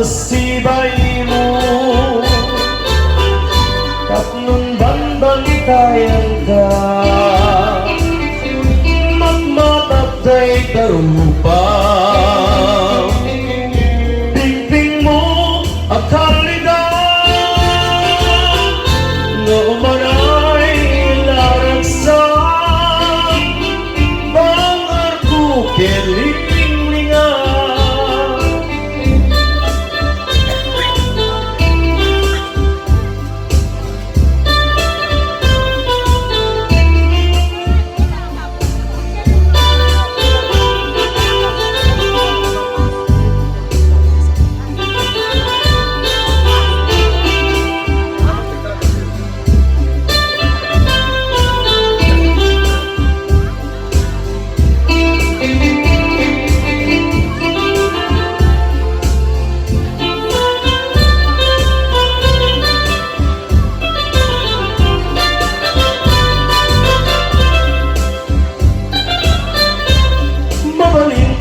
sibay mo tatlong banbantayan ka magmatagday tarupa pingping mo ang kalidad nga umanay laragsan bangar ko kelinglingan.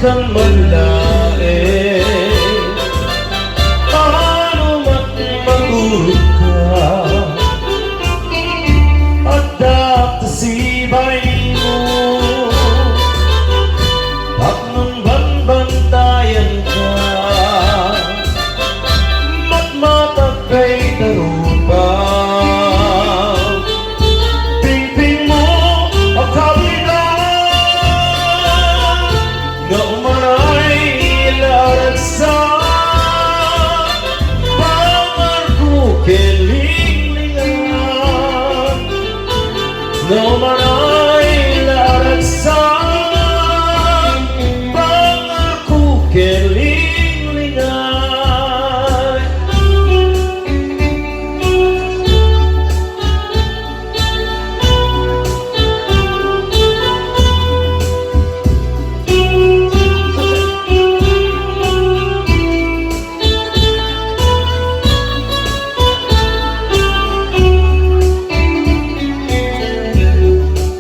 Kan manlae ano mat magurot ka at dapat sibay mo at nung banbantayan ka matmatag kay tarupa pingping mo ang nga umanay laragsan bangar ko kelinglingan nga umanay laragsan bangar ko kelinglingan.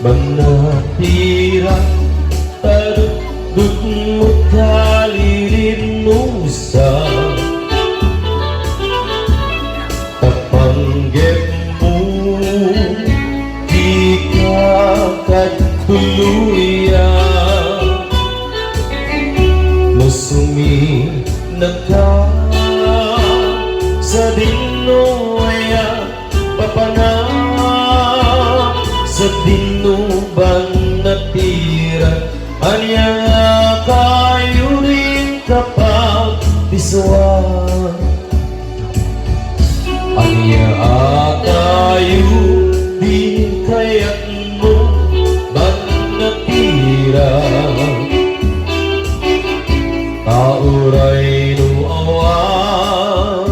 Manatira tadudut mo kalirin mo sa tapanggap mo di ka katuluyan musumi nagka sa dinoya papana sa dinuban natira anya kayo rin kapag biswan anya kayo din kaya't mo ban natira tauray no awan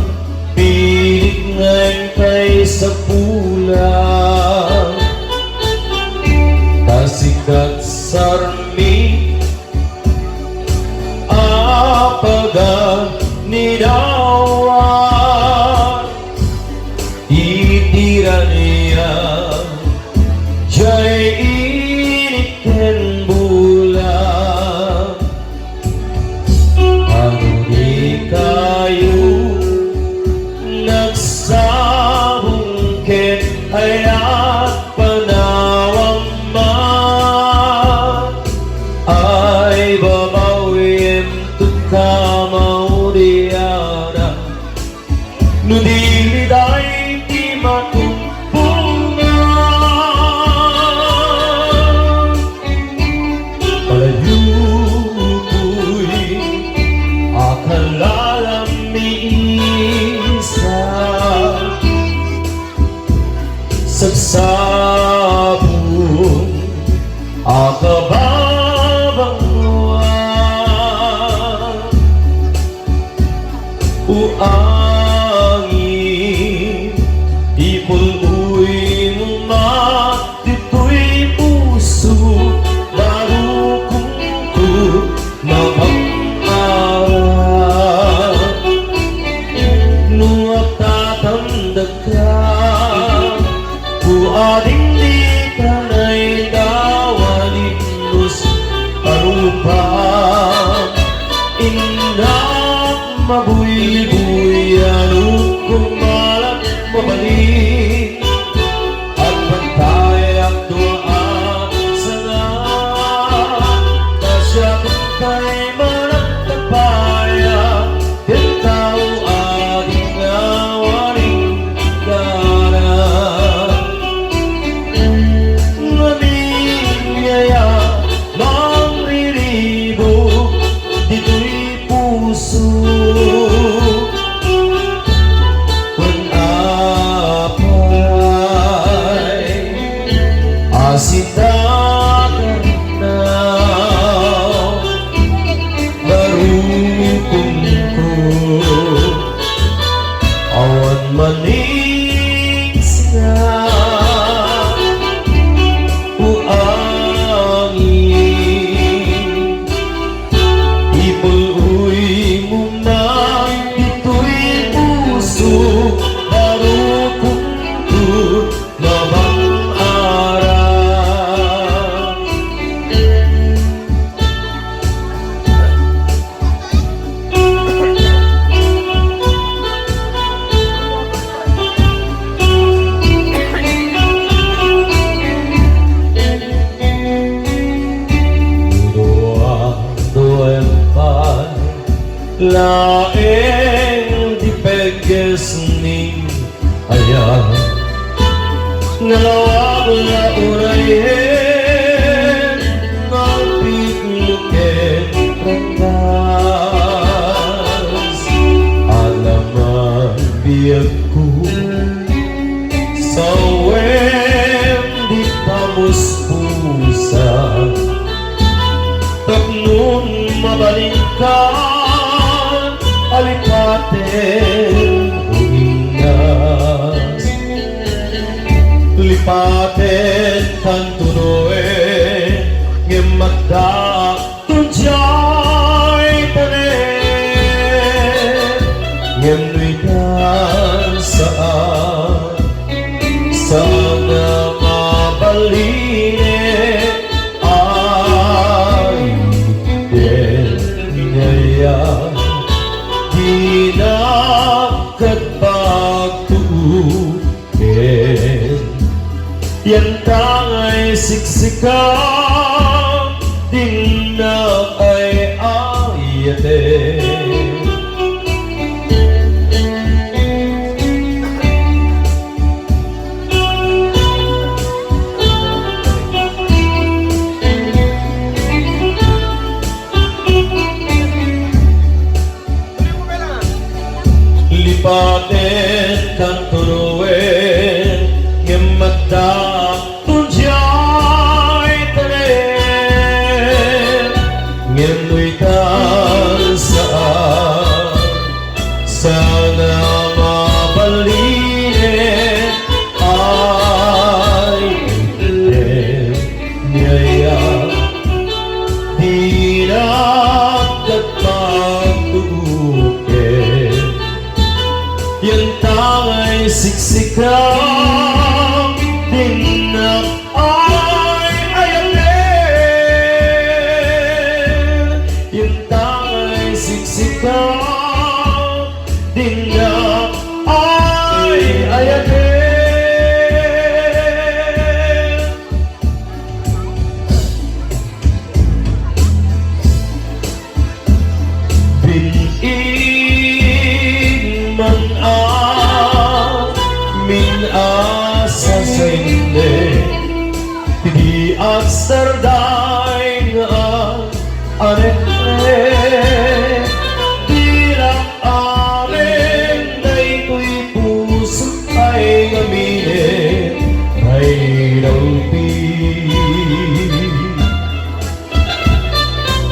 pilit ngayon kay sa pulang sikat sarmi apaga nidawan itira niya jay initin bulan ano di kayo nagsabungkin hayat panawang ay babawin tukamaw diara nudiliday di matumpungan palayo ko'y akalalamiisa sagsabong akabang uangin ipuluin matito'y puso baru kungku mapang-aral nuwag tatanda ka kuading di kanay dawalin lus arupa indah mabuibu dito'y puso kung apay asitakan na barukong ko awan maning nga uangin ipuluy mo na dito'y puso barukong ko mabang araw. Laeng di peges ning ayah ngalawag na urayen nalpikluken prendas alaman biyagku sa wem di pamuspusa tapnun mabalingkan alipaten uingas lipaten kan tunoe ngemagda tunjay tanen ngemnuitan saan sana mabaline ay den ngaya hinakat pagtuukin yan tangay siksikan din na ay ayate lipaten kan turuin ngemagda tunjay tanen ngemuitan saan sana mabaline ay iten nyaya dinagat pagtubukin yan tangay siksikan din na ay ayatin yan tangay siksikan din na ay ayatin min asa sa hindi di at sarday nga anekre di lang amin na ito'y puso ay ngaminin ay nalpi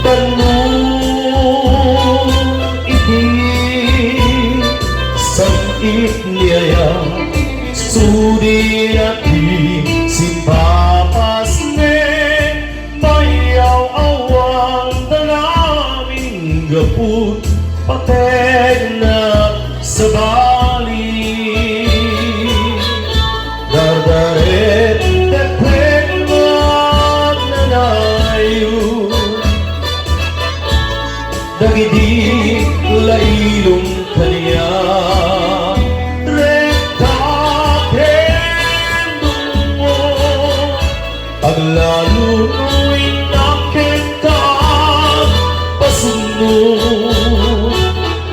tanong iti sakit niyaya sudi natin si papas ne mayaw awan na namin gaput pateg na sa bali dardaret tepeg magnanayo dagidi lailong kaniya lalo mo'y nakita pasunod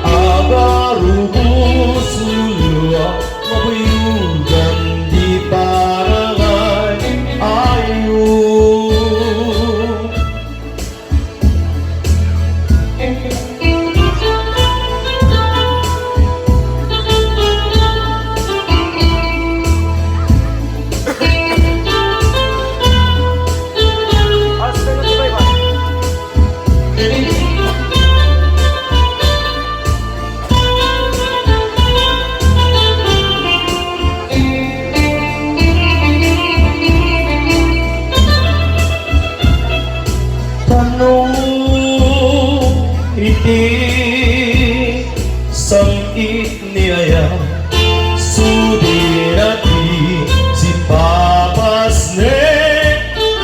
agarubos luluwa mabuyugan di parangay ayo iti sangit niya sudirati si papas ne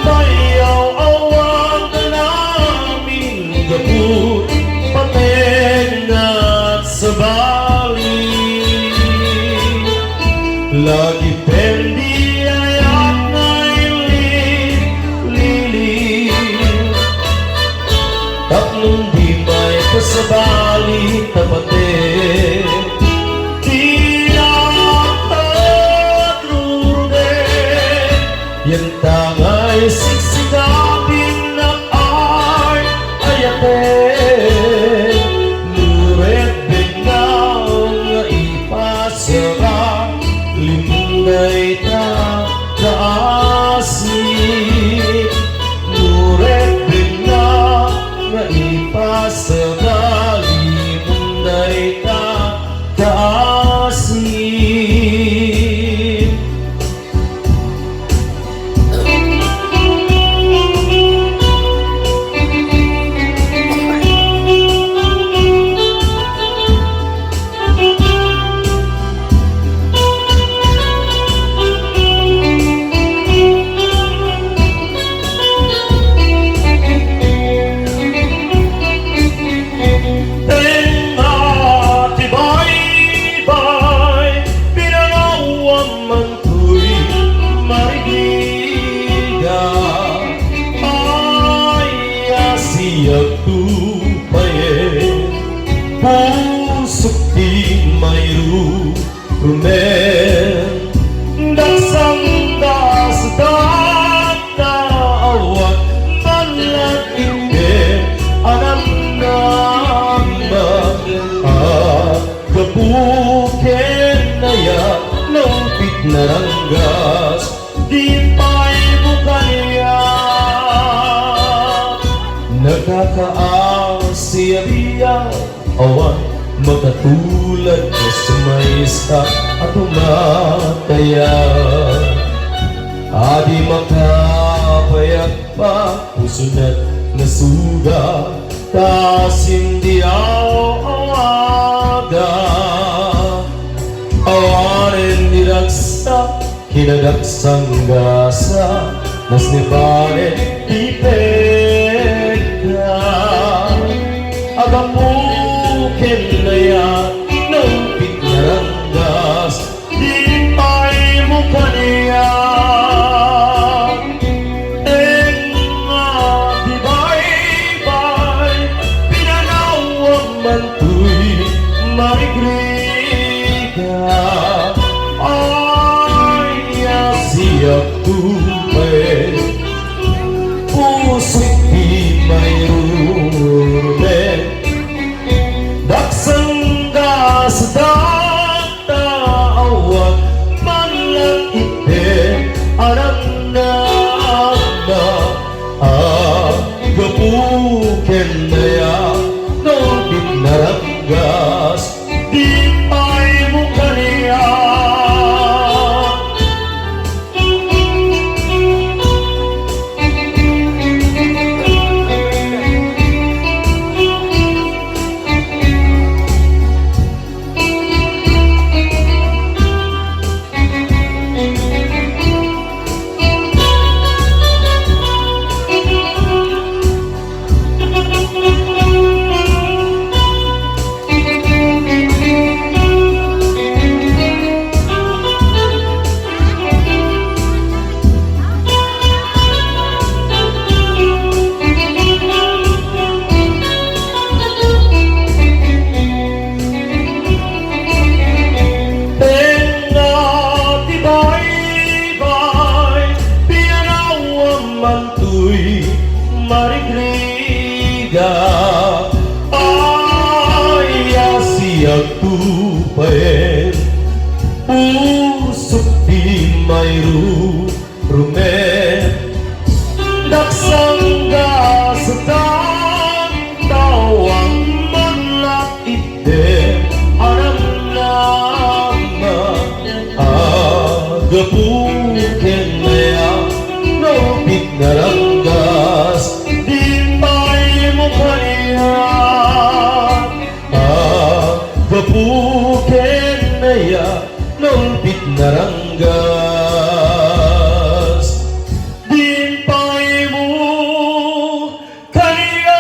bayaw awang namin gabut patengat sa bali lagi pendi ayat na lili tatlong di may kasabali tapate yang tangay siksikapin na ay ayate nuret bignaw nga ipasara limunay ta kaasip nuret bignaw nga ipasara limunay ta kaasip. Pusok di mayru rumen daksang dasdat na awat malang inde anam nama kabuken na ya lumpit na ranggas di pa'y bukaya nakakaasya awan makatulad ka sa maysta at umataya adi makapayak pa pusunat na suga tas hindi awaga awanin niragsa kinagaksang gasa nas niparet ipeka agamu kenaya lumpit na ranggas di pa'y mukha niya nga tibay-bay pinanaw ang mantuy marigriga ay siyak tupay puso't di mayroon daksang dasdat na awat malang ite anam nama gabuken na ya nobit na ranggas di pa'y mukha niya marigriga ay siyak tupay pusok di mayru rumen daksang gasatan tawang manlak ite anam nama agabuken na ya nobit na ranggas di pa'y mukha niya buken naya nolpit naranggas din pa'y mo kaya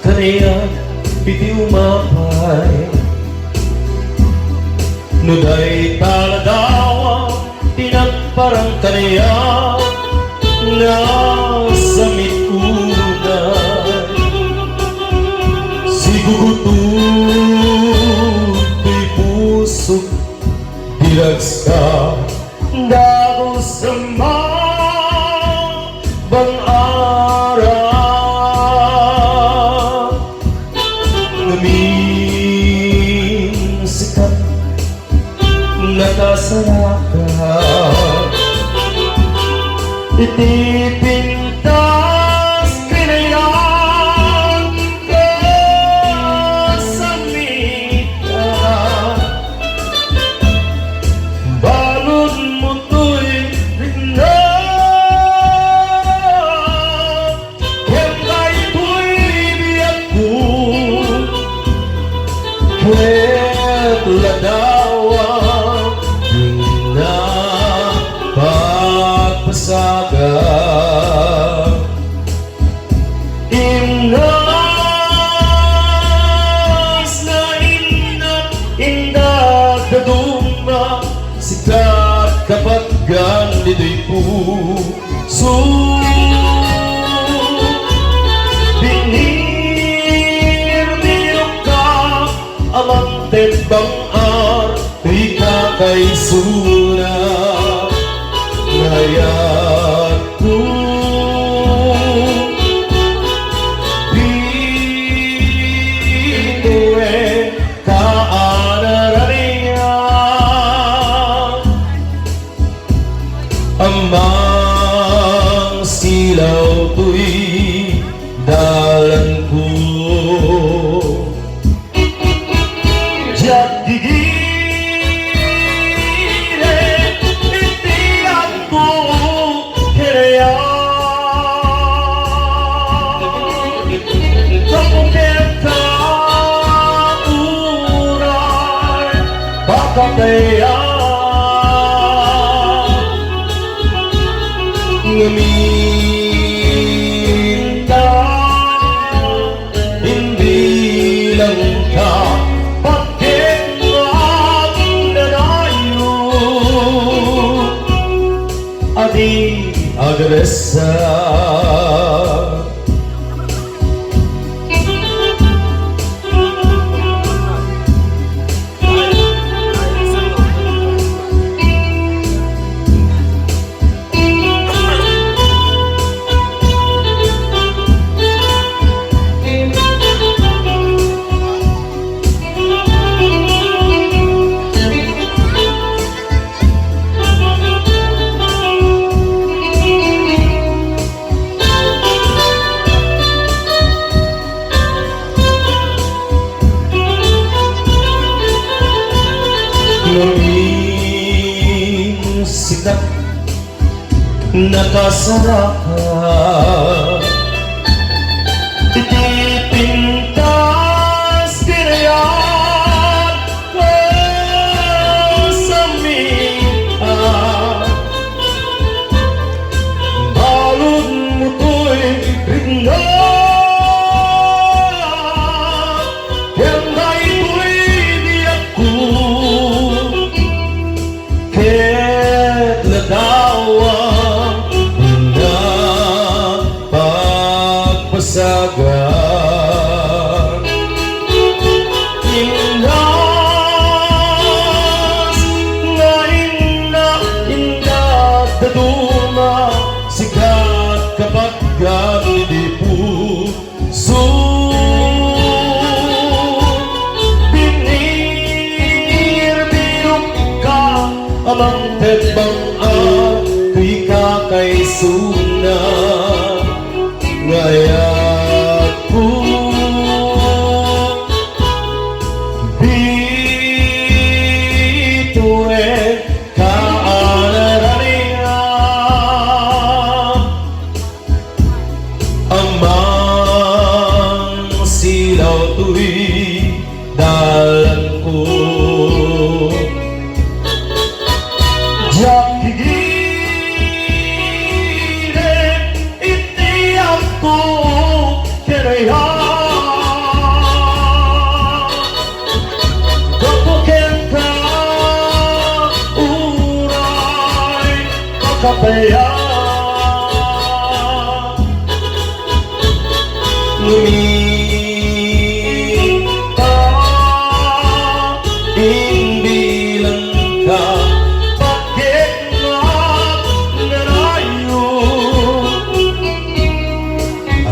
kanaya piti umapay nuday taladawa tinagparang kanaya nasa mitunay sigugututo'y pusok diragsa dago sa bang araw naming sikat nakasarakan itipintas kinayan kasamitan balon mo to'y rignan kaya to'y biyak ko kwet ladawa yung napagpasaga imnas na indat na duma sikat kapag ganito'y puso amantet bang arti kakay suna ngayat ko pituwe kaanaraniya amang silaw to'y dalan ko Kaya ngaminta hindi lang ka bakit magdadayo adi agresa Nguming sikat nakasarakan itipintas kinayan kasamitan balon mo to'y rignan pagpasagan indas na indat na duma sikat kapag hindi puso binirok ka amang tebang ako'y kakay suna ngayaku bituin kaanarania amang silaw tuwi dalan ko kapaya lumita imbilang ka bakit narayo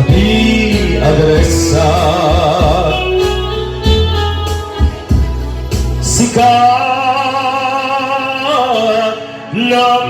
adi agresa sikat ng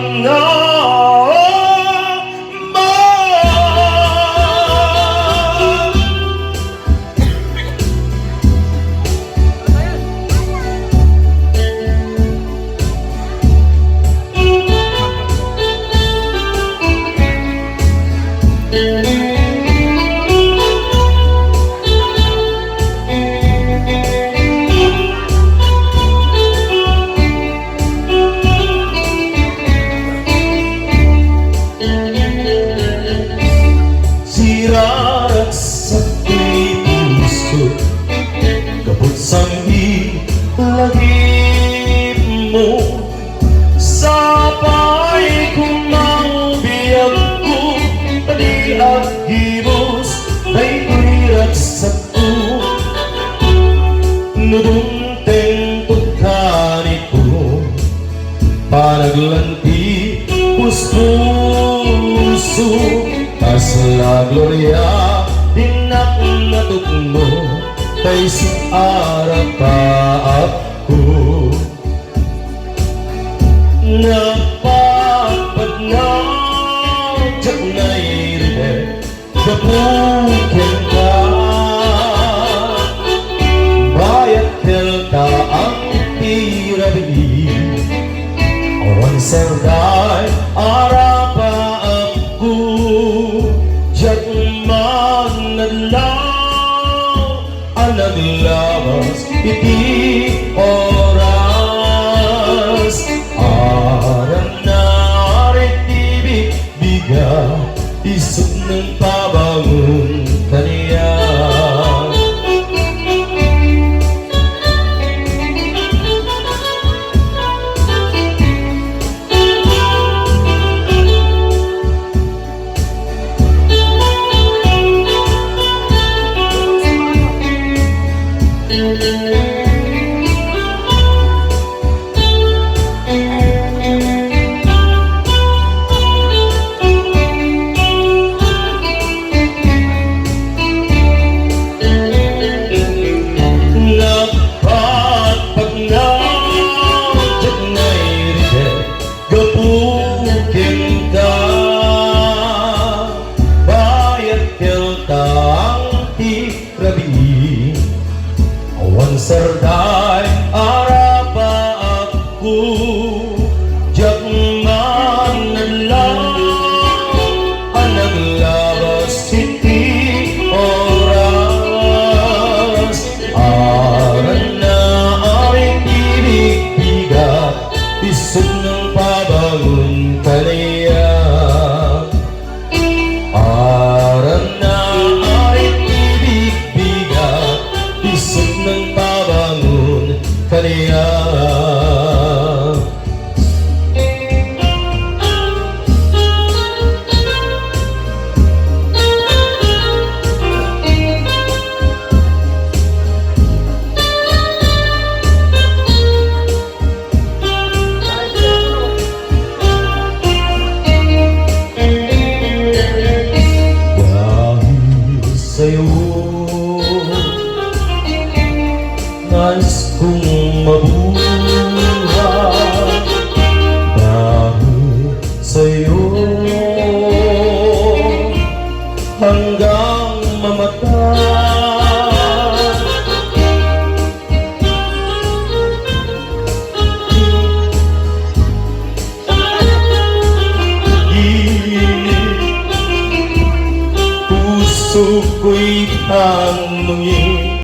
sirarat sa puso kabut sambi lagi mo sabay kumaubiyak ko tadi at gibos ay kulirat sa ko nudunteng tutkanit ko panaglanti puso Asla gloria dinak natukmo kay si arapaap ko napapagnaw jak na iride kapukin ka bayat kelta ang tirabi awan serday arapaap ko Jatman naglaw ang naglabas iti oras aram na aritibig biga isip ng pabangon kaniya Serday arapa aku Jatman nalaw ang naglabas iti oras aran na aring ibig-bigat isip ng pabangon kaniya aran na aring ibig-bigat isip ng pabangon kaniya dahil sa'yo nais kong mabuhay dahil sa'yo ang hanggang mamatay. Puso ko'y tanungin,